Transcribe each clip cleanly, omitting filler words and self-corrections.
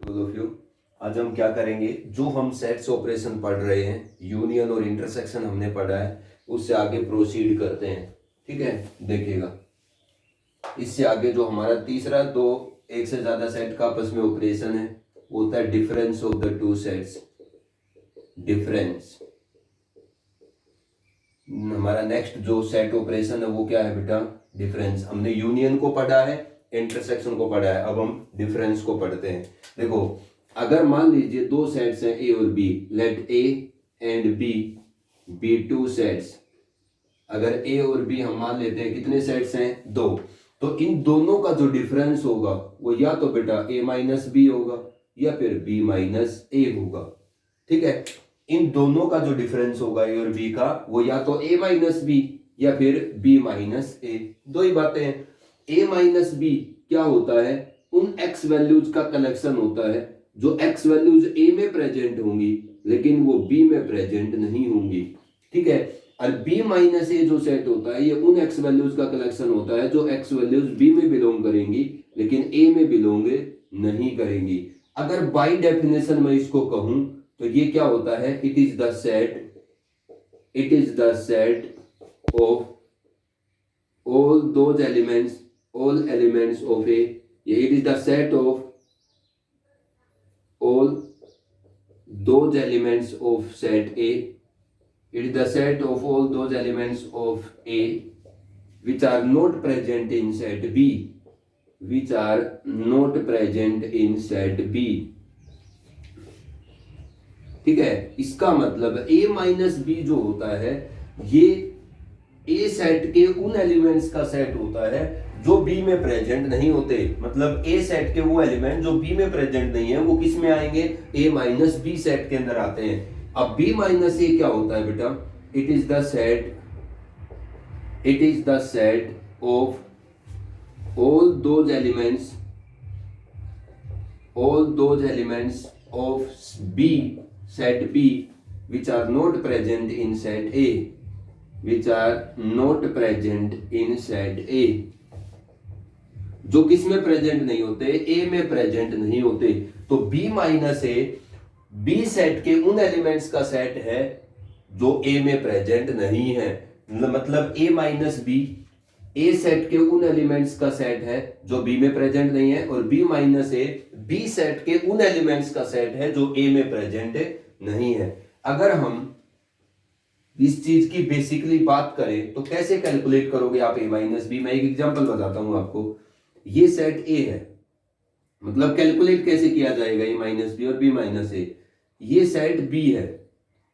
All of you. आज हम क्या करेंगे, जो हम सेट्स ऑपरेशन पढ़ रहे हैं, यूनियन और इंटरसेक्शन हमने पढ़ा है, उससे आगे प्रोसीड करते हैं। ठीक है, देखिएगा इससे आगे जो हमारा तीसरा दो एक से ज्यादा सेट का आपस में ऑपरेशन है वो होता है difference of the two sets. Difference हमारा नेक्स्ट जो सेट ऑपरेशन है वो क्या है बेटा, डिफरेंस। हमने यूनियन को पढ़ा है, इंटरसेक्शन को पढ़ा है, अब हम डिफरेंस को पढ़ते हैं। देखो, अगर मान लीजिए दो सेट्स हैं ए और B, let A and B be two sets. अगर ए और बी हम मान लेते हैं कितने सेट्स हैं, दो, तो इन दोनों का जो डिफरेंस होगा वो या तो बेटा ए माइनस बी होगा या फिर बी माइनस ए होगा। ठीक है, इन दोनों का जो डिफरेंस होगा ए और बी का वो या तो ए माइनस बी या फिर बी माइनस ए। दो ही बातें हैं। ए माइनस बी क्या होता है, उन एक्स वैल्यूज का कलेक्शन होता है जो एक्स वैल्यूज ए में प्रेजेंट होंगी लेकिन वो बी में प्रेजेंट नहीं होंगी। ठीक है, और बी माइनस ए जो सेट होता है ये उन एक्स वैल्यूज का कलेक्शन होता है जो एक्स वैल्यूज बी में बिलोंग करेंगी लेकिन ए में बिलोंग नहीं करेंगी। अगर बाय डेफिनेशन में इसको कहूं तो ये क्या होता है, it is the set of all those elements, all elements of a, it is the set of all those elements of set A, it is the set of all those elements of A which are not present in set B, which are not present in set B। ठीक है, इसका मतलब A minus B जो होता है ये ए set के उन एलिमेंट्स का सेट होता है जो बी में प्रेजेंट नहीं होते। मतलब ए सेट के वो एलिमेंट जो बी में प्रेजेंट नहीं है वो किस में आएंगे, ए माइनस बी सेट के अंदर आते हैं। अब बी माइनस ए क्या होता है बेटा, it is the set of all those elements of B, set B, which are not present in set A, which are not present in set A। जो किस में प्रेजेंट नहीं होते, ए में प्रेजेंट नहीं होते। तो B minus A B set के उन एलिमेंट्स का सेट है जो ए में प्रेजेंट नहीं है। मतलब A minus B A set के उन एलिमेंट्स का सेट है जो बी में प्रेजेंट नहीं है, और B minus A B set के उन एलिमेंट्स का सेट है जो ए में प्रेजेंट नहीं है। अगर हम इस चीज की बेसिकली बात करें तो कैसे कैलकुलेट करोगे आप ए माइनस बी। मैं एक एग्जांपल बताता हूं आपको। ये सेट ए है, मतलब कैलकुलेट कैसे किया जाएगा ए माइनस बी और बी माइनस ए। ये सेट बी है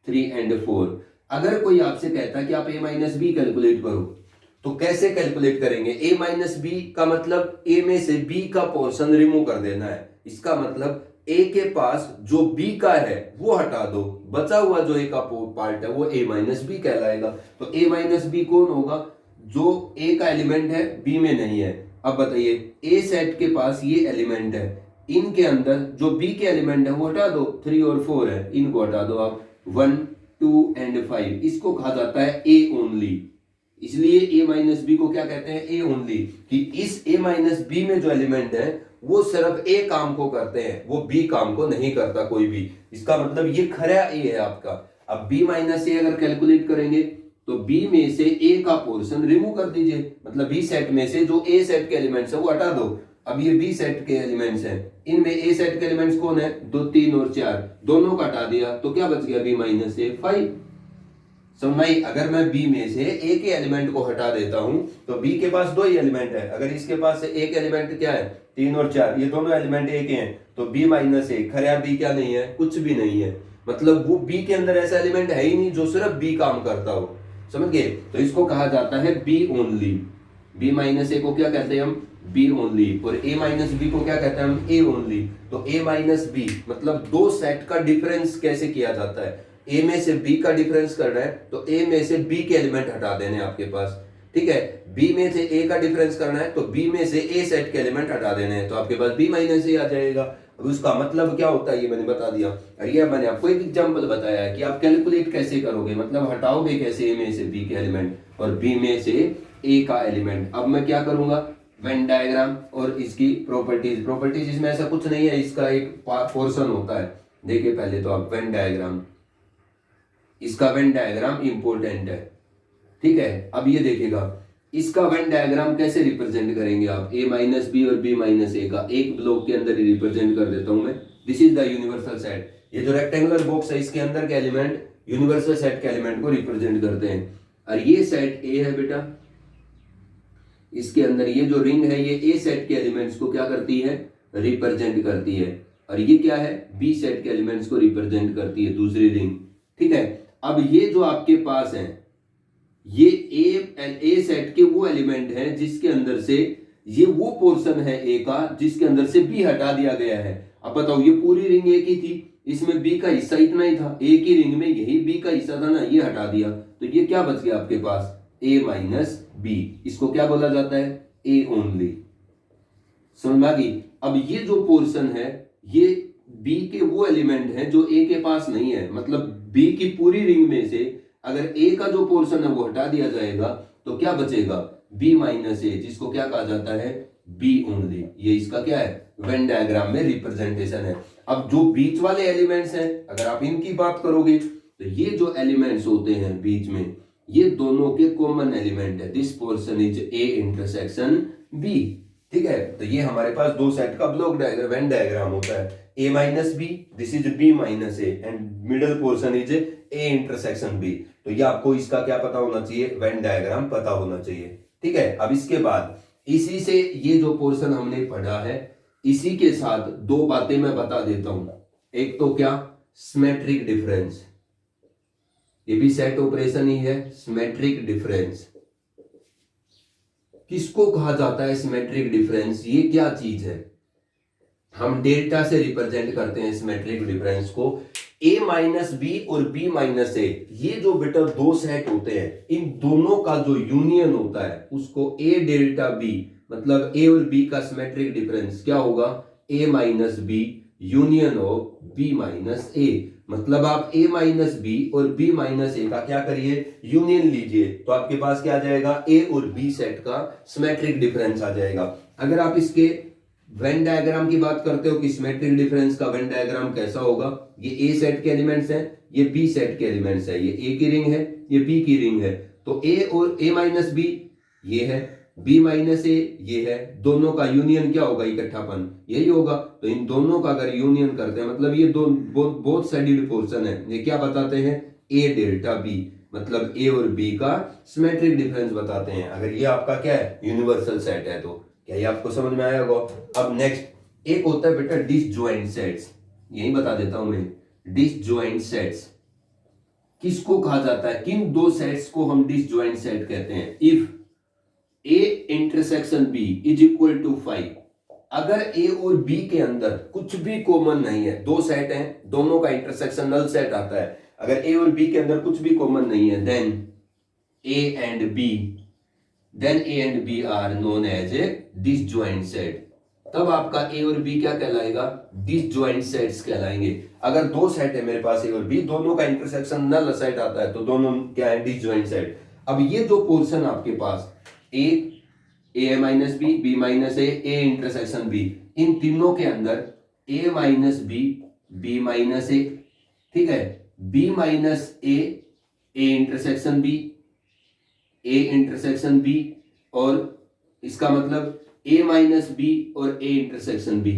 3 and 4। अगर कोई आपसे कहता है कि आप ए माइनस बी कैलकुलेट करो तो कैसे कैलकुलेट करेंगे। ए माइनस बी का मतलब ए में से बी का पोर्शन रिमूव कर देना है। इसका मतलब ए के पास जो बी का है वो हटा दो, बचा हुआ जो ए का पार्ट है वो ए माइनस बी कहलाएगा। तो ए माइनस बी कौन होगा, जो ए का एलिमेंट है बी में नहीं है। अब बताइए, ए सेट के पास ये एलिमेंट है, इनके अंदर जो बी के एलिमेंट है वो हटा दो, 3 और 4 है, इनको हटा दो आप, 1 2 and 5। इसको कहा जाता है ए ओनली। इसलिए ए माइनस बी को क्या कहते हैं, ए ओनली, कि इस ए माइनस बी में जो एलिमेंट है वो सिर्फ ए काम को करते हैं, वो बी काम को नहीं करता कोई भी। इसका मतलब ये खरा ए है आपका। अब बी माइनस ए अगर कैलकुलेट करेंगे तो बी में से ए का पोर्शन रिमूव कर दीजिए, मतलब बी सेट में से जो ए सेट के एलिमेंट्स है वो हटा दो। अब ये बी सेट के एलिमेंट्स हैं, इनमें ए सेट के एलिमेंट्स कौन है, 2 3 और 4, दोनों का हटा दिया तो क्या बच गया, बी माइनस ए 5। समझ, अगर मैं बी में से ए के एलिमेंट को हटा देता हूं तो बी के पास 2 ही एलिमेंट है। अगर इसके पास से एक एलिमेंट क्या है, 3 और 4, ये दोनों एलिमेंट ए के हैं, तो बी माइनस ए खरा बी क्या नहीं है, कुछ भी नहीं है। मतलब वो बी के अंदर ऐसा एलिमेंट है ही नहीं जो सिर्फ बी काम करता हो। समझ गए, तो इसको कहा जाता है बी ओनली। बी माइनस ए को क्या कहते हैं हम, बी ओनली, और ए माइनस बी को क्या कहते हैं हम, ए ओनली। तो ए माइनस बी मतलब दो सेट का डिफरेंस कैसे किया जाता है, ए में से बी का डिफरेंस करना है तो ए में से बी के एलिमेंट हटा देने आपके पास। ठीक है, बी में से ए का डिफरेंस करना है तो बी में से ए सेट के एलिमेंट हटा देने हैं, तो आपके पास बी माइनस ए आ जाएगा। अब उसका मतलब क्या होता है ये मैंने बता दिया। और ये मैंने आपको एक एग्जांपल बताया है कि आप कैलकुलेट कैसे करोगे, मतलब हटाओगे कैसे ए में से बी के एलिमेंट और बी में से ए का एलिमेंट। अब मैं क्या करूंगा, वेन डायग्राम और इसकी प्रॉपर्टीज। प्रॉपर्टीज इसमें ऐसा कुछ नहीं है, इसका एक पोर्शन होता है। देखिए पहले तो आप वेन डायग्राम, इसका वेन डायग्राम इंपॉर्टेंट है, ठीक है। अब ये देखिएगा इसका वेन डायग्राम कैसे रिप्रेजेंट करेंगे आप, a माइनस बी और b माइनस ए का एक ब्लॉक के अंदर ही रिप्रेजेंट कर देता हूं मैं। This is the universal set. ये जो रेक्टेंगुलर बॉक्स है इसके अंदर के एलिमेंट यूनिवर्सल सेट के एलिमेंट को रिप्रेजेंट करते हैं। और ये सेट ए है बेटा, इसके अंदर ये जो रिंग है ये ए सेट के एलिमेंट्स को क्या करती है, रिप्रेजेंट करती है। और ये क्या है, बी सेट के एलिमेंट्स को रिप्रेजेंट करती है, दूसरी रिंग, ठीक है। अब ये जो आपके पास है ये ए सेट के वो एलिमेंट हैं जिसके अंदर से ये वो पोर्शन है ए का जिसके अंदर से बी हटा दिया गया है। अब बताओ ये पूरी रिंग ए की थी, इसमें बी का हिस्सा इतना ही था, ए की रिंग में यही बी का हिस्सा था ना, ये हटा दिया तो ये क्या बच गया आपके पास, ए माइनस बी। इसको क्या बोला जाता है, ए ओनली। समझ में आ गई। अब ये जो पोर्शन है ये बी के वो एलिमेंट है जो ए के पास नहीं है, मतलब बी की पूरी रिंग में से अगर ए का जो पोर्शन है वो हटा दिया जाएगा तो क्या बचेगा, बी माइनस ए, जिसको क्या कहा जाता है, बी ओनली। ये इसका क्या है, वेन डायग्राम में रिप्रेजेंटेशन है। अब जो बीच वाले एलिमेंट्स हैं अगर आप इनकी बात करोगे तो ये जो एलिमेंट्स होते हैं बीच में ये दोनों के कॉमन एलिमेंट है। This portion is A intersection B, ठीक है। तो ये हमारे पास दो सेट का ब्लॉक डायग्राम, वेन डायग्राम होता है, a minus B, this is b minus A and middle portion is a intersection b। तो ये आपको इसका क्या पता होना चाहिए, वेन डायग्राम पता होना चाहिए, ठीक है। अब इसके बाद इसी से ये जो पोर्शन हमने पढ़ा है इसी के साथ दो बातें मैं बता देता हूं। एक तो क्या, सिमेट्रिक डिफरेंस, ये भी सेट ऑपरेशन ही है। सिमेट्रिक डिफरेंस किसको कहा जाता है, सिमेट्रिक डिफरेंस, ये क्या चीज है, हम डेल्टा से रिप्रेजेंट करते हैं सिमेट्रिक डिफरेंस को। a माइनस बी और b माइनस ए, ये जो बेटा दो सेट होते हैं इन दोनों का जो यूनियन होता है उसको a डेल्टा b, मतलब a और b का सिमेट्रिक डिफरेंस क्या होगा, a minus B union of b minus A. मतलब आप a माइनस बी और b माइनस ए का क्या करिए, यूनियन लीजिए, तो आपके पास क्या आ जाएगा, a और b सेट का सिमेट्रिक डिफरेंस आ जाएगा। अगर आप इसके वेन डायग्राम की बात करते हो कि सिमेट्रिक डिफरेंस का वेन डायग्राम कैसा होगा, ये ए सेट के एलिमेंट्स हैं, ये बी सेट के एलिमेंट्स हैं, ये ए की रिंग है, ये बी की रिंग है, तो ए और ए माइनस बी ये है, बी माइनस ए ये है, दोनों का यूनियन क्या होगा, इकट्ठापन यही होगा। तो इन दोनों का अगर यूनियन करते हैं मतलब ये दो बोथ साइडेड पोर्शन है, ये क्या बताते हैं, ए डेल्टा बी, मतलब ए और बी का सिमेट्रिक डिफरेंस बताते हैं। अगर ये आपका क्या है, यूनिवर्सल सेट है, तो क्या ये आपको समझ में आया होगा। अब नेक्स्ट एक होता है बेटा डिसजॉइंट सेट्स, यही बता देता हूं मैं। डिसजॉइंट सेट्स किसको कहा जाता है, किन दो सेट्स को हम डिसजॉइंट सेट कहते हैं। If a intersection b is equal to 5, अगर a और b के अंदर कुछ भी कॉमन नहीं है, दो सेट हैं दोनों का इंटरसेक्शन नल सेट आता है, अगर a और b के अंदर कुछ भी कॉमन नहीं है then a and b are known as a disjoint set. तब आपका a और b क्या कहलाएगा, डिसजॉइंट सेट्स कहलाएंगे। अगर दो सेट है मेरे पास a और b, दोनों का इंटरसेक्शन नल सेट आता है तो दोनों क्या है, डिसजॉइंट सेट। अब ये जो पोर्शन आपके पास A minus B, B minus A, A intersection B, इन तीनों के अंदर A minus B, B minus A, ठीक है, B minus A, A intersection B, A intersection B, और इसका मतलब ए माइनस बी और A intersection B,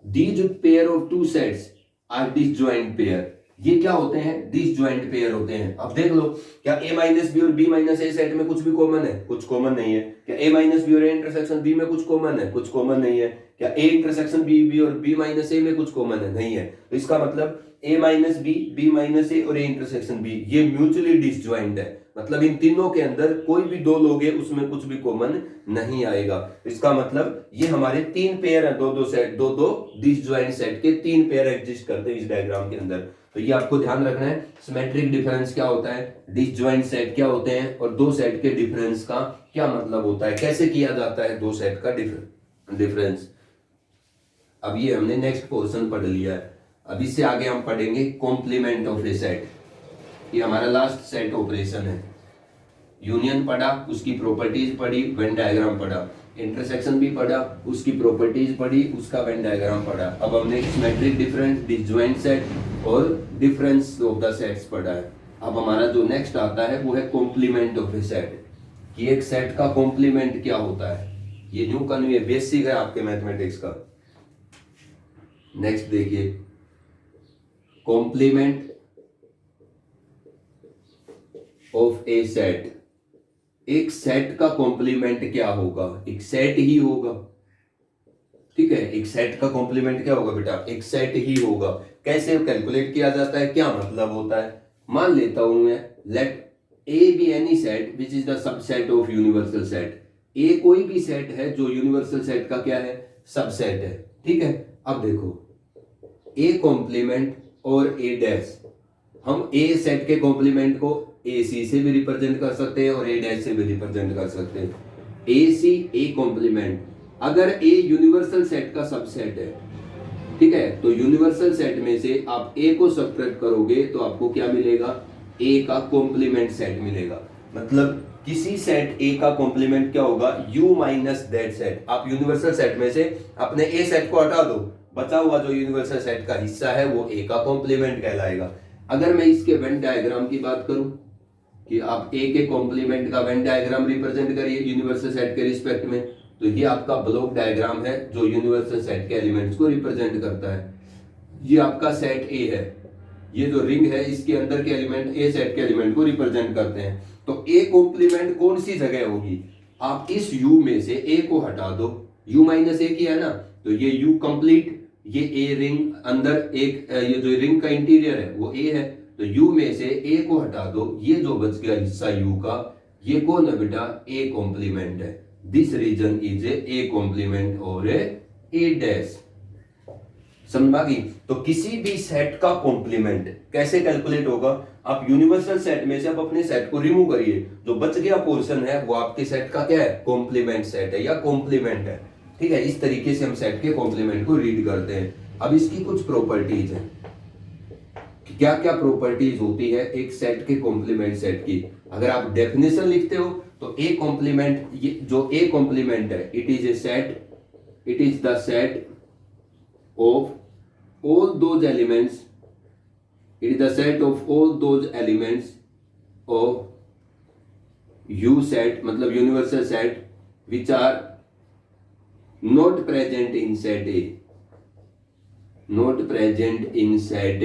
these pair of two sets are disjoint pair. ये क्या होते हैं, डिसजॉइंट पेयर होते हैं। अब देख लो क्या a माइनस बी और b माइनस ए सेट में कुछ भी कॉमन है, कुछ कॉमन नहीं है। क्या a माइनस बी और a इंटरसेक्शन b में कुछ कॉमन है, कुछ कॉमन नहीं है। क्या a इंटरसेक्शन b और b माइनस ए में कुछ कॉमन है, नहीं है। तो इसका मतलब a minus B, b minus A और a इंटरसेक्शन b ये म्यूचुअली डिसजॉइंट है, मतलब इन तीनों के अंदर कोई भी दो लोग हैं उसमें कुछ भी कॉमन नहीं आएगा। इसका मतलब ये हमारे तीन पेयर है, दो सेट, दो डिसजॉइंट सेट के तीन पेयर एग्जिस्ट करते हैं इस डायग्राम के अंदर। तो ये आपको ध्यान रखना है, सिमेट्रिक डिफरेंस क्या होता है, डिसजॉइंट सेट क्या होते हैं, और दो सेट के डिफरेंस का क्या मतलब होता है, कैसे किया जाता है दो सेट का डिफरेंस। अब ये हमने नेक्स्ट पोर्शन पढ़ लिया है। अब इससे आगे हम पढ़ेंगे कॉम्प्लीमेंट ऑफ ए सेट। ये हमारा लास्ट सेट ऑपरेशन है। यूनियन पढ़ा, उसकी प्रॉपर्टीज पढ़ी, वेन डायग्राम पढ़ा। इंटरसेक्शन भी पढ़ा, उसकी प्रॉपर्टीज पढ़ी, उसका वेन डायग्राम पढ़ा। अब हमने सिमेट्रिक डिफरेंस, डिसजॉइंट सेट और डिफरेंस ऑफ द सेट्स पढ़ा है। अब हमारा जो नेक्स्ट आता है वो है कॉम्प्लीमेंट ऑफ ए सेट, कि एक सेट का कॉम्प्लीमेंट क्या होता है। ये न्यू का न्यू बेसिक है आपके मैथमेटिक्स का। नेक्स्ट देखिए, कॉम्प्लीमेंट ऑफ ए सेट। एक सेट का कॉम्प्लीमेंट क्या होगा? एक सेट ही होगा, ठीक है। एक सेट का कॉम्प्लीमेंट क्या होगा बेटा? एक सेट ही होगा। कैसे कैलकुलेट किया जाता है, क्या मतलब होता है? मान लेता हूं मैं, let A B any set which is the subset of universal set. A कोई भी सेट है जो यूनिवर्सल सेट का क्या है? सबसेट है, ठीक है। अब देखो, ए कॉम्प्लीमेंट और ए डैश, हम ए सेट के कॉम्प्लीमेंट को ए सी से भी रिप्रेजेंट कर सकते हैं और ए डैश से भी रिप्रेजेंट कर सकते हैं। ए सी ए कॉम्प्लीमेंट, अगर ए यूनिवर्सल सेट का सबसेट है, ठीक है, तो यूनिवर्सल सेट में से आप ए को सबट्रैक्ट करोगे तो आपको क्या मिलेगा? ए का कॉम्प्लीमेंट सेट मिलेगा। मतलब किसी सेट ए का कॉम्प्लीमेंट क्या होगा? U minus that set. आप यूनिवर्सल सेट में से अपने ए सेट को हटा दो, बचा हुआ जो यूनिवर्सल सेट का हिस्सा है वो ए का कॉम्प्लीमेंट कहलाएगा। अगर मैं इसके वेन डायग्राम की बात करूं कि आप ए के कॉम्प्लीमेंट का वेन डायग्राम रिप्रेजेंट करिए यूनिवर्सल सेट के रिस्पेक्ट में, तो ये आपका ब्लॉक डायग्राम है जो यूनिवर्सल सेट के एलिमेंट्स को रिप्रेजेंट करता है। ये आपका सेट ए है, ये जो रिंग है इसके अंदर के एलिमेंट ए सेट के एलिमेंट को रिप्रेजेंट करते हैं। तो ए कॉम्प्लीमेंट कौन सी जगह होगी? आप इस यू में से ए को हटा दो, यू माइनस ए किया ना, तो ये यू कंप्लीट, ये ए रिंग अंदर एक, ये जो रिंग का इंटीरियर है वो ए है, तो यू में से ए को हटा दो, ये जो बच गया हिस्सा यू का, ये कौन है बेटा? ए कॉम्प्लीमेंट है। This region is A complement और ए डैश। समझ आ गई? तो किसी भी सेट का कॉम्प्लीमेंट कैसे कैलकुलेट होगा? आप यूनिवर्सल सेट में से आप अपने सेट को रिमूव करिए, जो बच गया पोर्शन है वो आपके सेट का क्या है? कॉम्प्लीमेंट सेट है या कॉम्प्लीमेंट है, ठीक है। इस तरीके से हम सेट के कॉम्प्लीमेंट को रीड करते हैं। अब इसकी कुछ प्रॉपर्टीज हैं, क्या क्या प्रॉपर्टीज होती है एक सेट के कॉम्प्लीमेंट सेट की। अगर आप डेफिनेशन लिखते हो तो ए कॉम्प्लीमेंट, ये जो ए कॉम्प्लीमेंट है, it is a set, it is the set of all those elements, it is the set of all those elements of U set, मतलब universal set, which are not present in set A, not present in set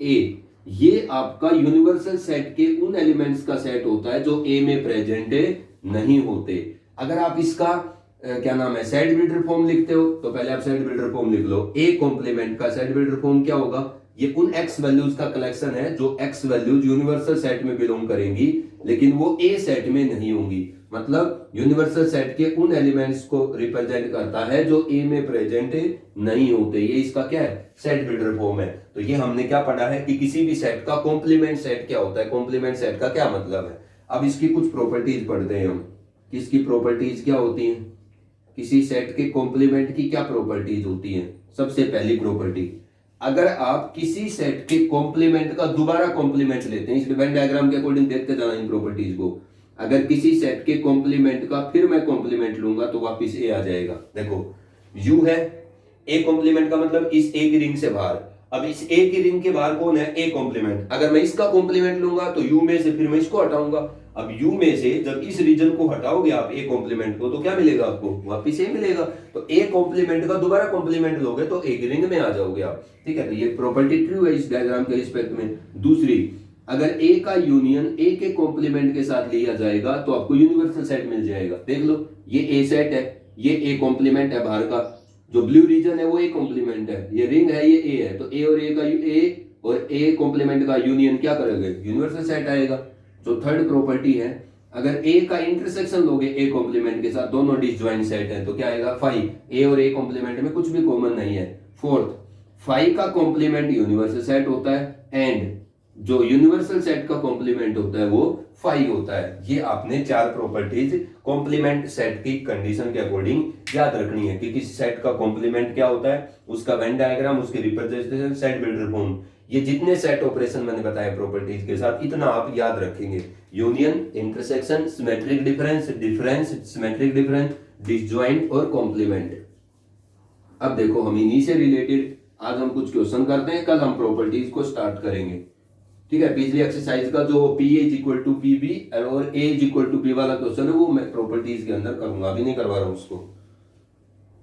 A. ये आपका universal set के उन elements का set होता है जो ए में प्रेजेंट नहीं होते। अगर आप इसका क्या नाम है, सेट बिल्डर फॉर्म लिखते हो, तो पहले आप सेट बिल्डर फॉर्म लिख लो। ए कॉम्प्लीमेंट का सेट बिल्डर फॉर्म क्या होगा? ये उन एक्स वैल्यूज का कलेक्शन है जो एक्स वैल्यूज यूनिवर्सल सेट में बिलोंग करेंगी, लेकिन वो ए सेट में नहीं होंगी। मतलब यूनिवर्सल सेट के उन एलिमेंट्स को रिप्रेजेंट करता है जो ए में प्रेजेंट नहीं होते। ये इसका क्या है? सेट बिल्डर फॉर्म है। तो ये हमने क्या पढ़ा है कि किसी भी सेट का कॉम्प्लीमेंट सेट क्या होता है, कॉम्प्लीमेंट सेट का क्या मतलब है। अब इसकी कुछ प्रॉपर्टीज पढ़ते हैं हम, किसकी प्रॉपर्टीज क्या होती हैं, किसी सेट के कॉम्प्लीमेंट की क्या प्रॉपर्टीज होती हैं। सबसे पहली प्रॉपर्टी, अगर आप किसी सेट के कॉम्प्लीमेंट का दोबारा कॉम्प्लीमेंट लेते हैं, इस वेन डायग्राम के अकॉर्डिंग देखते जाना इन प्रॉपर्टीज को, अगर किसी सेट के कॉम्प्लीमेंट का फिर मैं कॉम्प्लीमेंट लूंगा तो वापस ए आ जाएगा। देखो यू है, ए कॉम्प्लीमेंट का मतलब इस ए की रिंग से बाहर, अब इस ए की रिंग के बाहर कौन है? A complement. अगर मैं इसका कॉम्प्लीमेंट लूंगा तो यू में से फिर मैं इसको हटाऊंगा। अब यू में से जब इस रीजन को हटाओगे आप ए कॉम्प्लीमेंट को, तो क्या मिलेगा आपको? वापिस ए मिलेगा। तो ए कॉम्प्लीमेंट का दोबारा कॉम्प्लीमेंट लोगे तो ए की रिंग में आ जाओगे आप, ठीक है। तो ये प्रॉपर्टी ट्रू है इस डायग्राम के रिस्पेक्ट में। दूसरी, अगर ए का यूनियन ए के कॉम्प्लीमेंट के साथ लिया जाएगा तो आपको यूनिवर्सल सेट मिल जाएगा। देख लो, ये ए सेट है, ये ए कॉम्प्लीमेंट है बाहर का, जो ब्लू रीजन है वो ए कॉम्प्लीमेंट है, ये रिंग है ये ए है, तो ए और ए कॉम्प्लीमेंट का यूनियन क्या करेगा? यूनिवर्सल सेट आएगा। जो थर्ड प्रॉपर्टी है, अगर ए का इंटरसेक्शन लोगे ए कॉम्प्लीमेंट के साथ, दोनों डिसजॉइंट सेट है, तो क्या आएगा? फाई। ए और ए कॉम्प्लीमेंट में कुछ भी कॉमन नहीं है। फोर्थ, फाई का कॉम्प्लीमेंट यूनिवर्सल सेट होता है एंड जो यूनिवर्सल सेट का कॉम्प्लीमेंट होता है वो फाई होता है। ये आपने चार प्रॉपर्टीज कॉम्प्लीमेंट सेट की कंडीशन के अकॉर्डिंग याद रखनी है कि किसी सेट का कॉम्प्लीमेंट क्या होता है, उसका वेन डायग्राम, उसकी रिप्रेजेंटेशन, सेट बिल्डर फॉर्म। ये जितने सेट ऑपरेशन मैंने बताए प्रॉपर्टीज के साथ, इतना आप याद रखेंगे। Union, intersection, symmetric difference, difference, symmetric difference, disjoint और कॉम्प्लीमेंट। अब देखो हम इन्हीं से रिलेटेड आज हम कुछ क्वेश्चन करते हैं, कल हम प्रॉपर्टीज को स्टार्ट करेंगे। ठीक है, पिछली एक्सरसाइज का जो P is equal to P B और A is equal to B वाला क्वेश्चन है वो मैं प्रॉपर्टीज के अंदर करूंगा, अभी नहीं करवा रहा हूं उसको।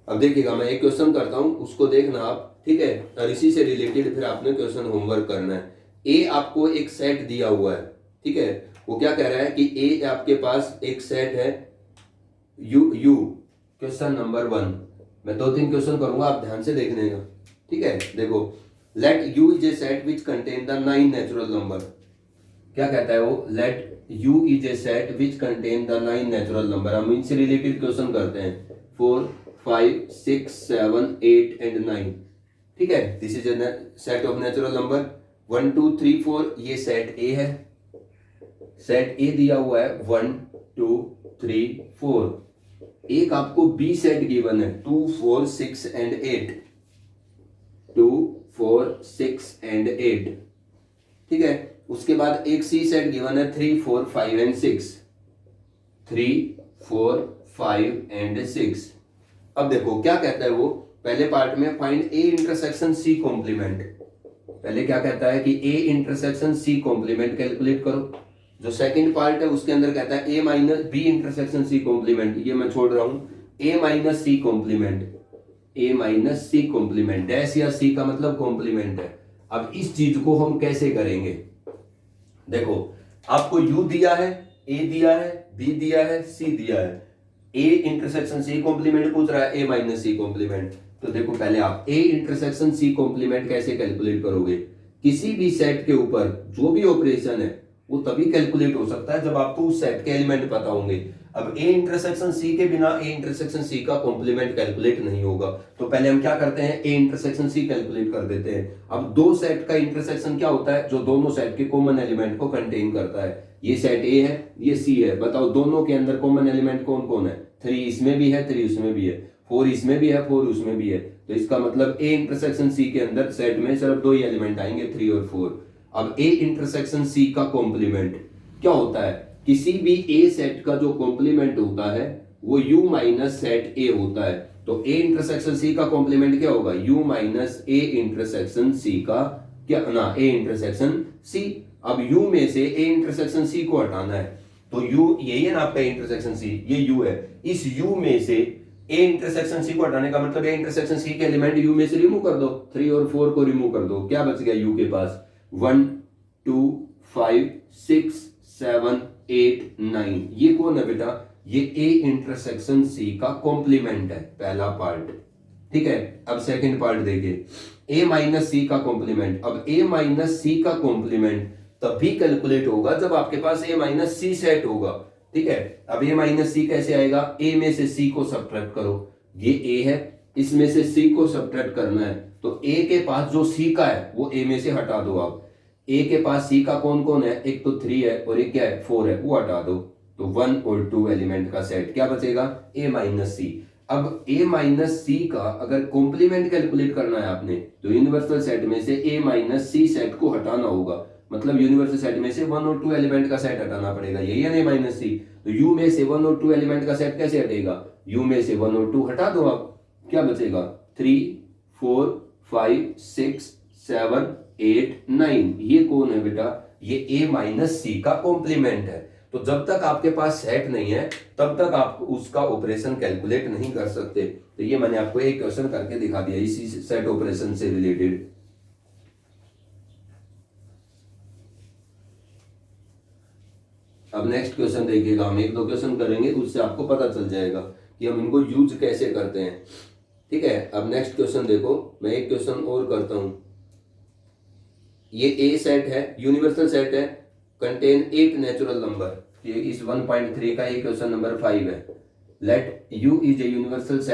अब देखिएगा मैं एक क्वेश्चन करता हूं, उसको देखना आप। ठीक है, और इसी से रिलेटेड फिर आपने क्वेश्चन होमवर्क करना है। ए आपको एक सेट दिया हुआ है। ठीक है, वो क्या कह रहा है कि ए आपके पास एक सेट है यू क्वेश्चन नंबर 1। मैं 2-3 क्वेश्चन करूंगा, आप ध्यान से देख लेना। ठीक है, देखो let you is a set which contain the 9 natural number. क्या कहता है वो, let you is a set which contain the 9 natural number. हम इनसे रिलेटेड क्वेश्चन करते हैं 4 5 6 7 8 एंड 9। ठीक है, this is a set of natural number 1 2 3 4। ये सेट ए है, सेट ए दिया हुआ है 1 2 3 4। एक आपको बी सेट गिवन है 2 4 6 एंड 8, 2 4 6 एंड 8। ठीक है, उसके बाद एक सी सेट गिवन है 3 4 5 एंड 6, 3 4 5 एंड 6। अब देखो क्या कहता है वो, पहले पार्ट में find A intersection C complement. पहले क्या कहता है कि A intersection C complement calculate करो। जो सेकंड पार्ट है उसके अंदर कहता है A minus B intersection C complement. ये मैं छोड़ रहा हूं, A minus C complement, A minus C complement. Dash या सी का मतलब कॉम्प्लीमेंट है। अब इस चीज को हम कैसे करेंगे, देखो आपको यू दिया है, ए दिया है, बी दिया है, सी दिया है। ए इंटरसेक्शन सी कॉम्प्लीमेंट पूछ रहा है, ए माइनस सी कॉम्प्लीमेंट। तो देखो पहले आप ए इंटरसेक्शन सी कॉम्प्लीमेंट कैसे कैलकुलेट करोगे। किसी भी सेट के ऊपर जो भी ऑपरेशन है वो तभी कैलकुलेट हो सकता है जब आपको उस सेट के एलिमेंट पता होंगे। अब ए इंटरसेक्शन सी के बिना ए इंटरसेक्शन सी का कॉम्प्लीमेंट कैलकुलेट नहीं होगा। तो पहले हम क्या करते हैं, ए इंटरसेक्शन सी कैलकुलेट कर देते हैं। अब दो सेट का इंटरसेक्शन क्या होता है, जो दोनों सेट के कॉमन एलिमेंट को कंटेन करता है। ये सेट ए है, ये सी है, बताओ दोनों के अंदर कॉमन एलिमेंट कौन कौन है। 3 इसमें भी है, 3 उसमें भी है, 4 इसमें भी है, 4 उसमें भी है। तो इसका मतलब ए इंटरसेक्शन सी के अंदर सेट में सिर्फ 2 ही एलिमेंट आएंगे, 3 और 4। अब ए इंटरसेक्शन सी का कॉम्प्लीमेंट क्या होता है, किसी भी ए सेट का जो कॉम्प्लीमेंट होता है वो यू माइनस सेट ए होता है। तो ए इंटरसेक्शन सी का कॉम्प्लीमेंट क्या होगा, U minus A intersection C का क्या ना, ए इंटरसेक्शन सी। अब यू में से ए इंटरसेक्शन सी को हटाना है, तो यू यही है ना आपका इंटरसेक्शन सी, ये यू है। इस यू में से ए इंटरसेक्शन सी को हटाने का मतलब ए इंटरसेक्शन सी के एलिमेंट यू में से रिमूव कर दो, 3 और 4 को रिमूव कर दो। क्या बच गया यू के पास, 1 2 5 6 7 8 9। ये कौन है बेटा, ये ए इंटरसेक्शन सी का कॉम्प्लीमेंट है, पहला पार्ट। ठीक है, अब सेकंड पार्ट देखिए, ए माइनस सी का कॉम्प्लीमेंट। अब ए माइनस सी का कॉम्प्लीमेंट तभी कैलकुलेट होगा जब आपके पास ए माइनस सी सेट होगा। ठीक है, अब ए माइनस सी कैसे आएगा, ए में से सी को सब्ट्रैक्ट करो, ये ए है, इसमें से सी को सब्ट्रैक्ट करना है। तो ए के पास जो सी का है वो ए में से हटा दो आप। ए के पास सी का कौन कौन है, एक तो 3 है और एक क्या है 4 है, वो हटा दो। तो 1 और 2 एलिमेंट का सेट क्या बचेगा, ए माइनस सी। अब ए माइनस सी का अगर कॉम्प्लीमेंट कैलकुलेट करना है आपने तो यूनिवर्सल सेट में से ए माइनस सी सेट को हटाना होगा। मतलब यूनिवर्सल सेट में से 1 और 2 एलिमेंट का सेट हटाना पड़ेगा, यही है ना ए माइनस सी। तो यू में से 1 और 2 एलिमेंट का सेट कैसे हटेगा, यू में से 1 और 2 हटा दो आप, क्या बचेगा 3 4 5 6 7 8 9। ये कौन है बेटा, ये ए माइनस सी का कॉम्प्लीमेंट है। तो जब तक आपके पास सेट नहीं है तब तक आप उसका ऑपरेशन कैलकुलेट नहीं कर सकते। तो ये मैंने आपको एक क्वेश्चन करके दिखा दिया इसी सेट ऑपरेशन से रिलेटेड। अब नेक्स्ट क्वेश्चन देखिएगा, हम 1-2 क्वेश्चन करेंगे, उससे आपको पता चल जाएगा कि हम इनको यूज कैसे करते हैं। ठीक है, अब नेक्स्ट क्वेश्चन देखो, मैं एक क्वेश्चन और करता हूं। ये ए सेट है, यूनिवर्सल सेट है, कंटेन 8 नेचुरल नंबर। ये इस 1.3 का ये क्वेश्चन नंबर 5 है। Let you is a universal set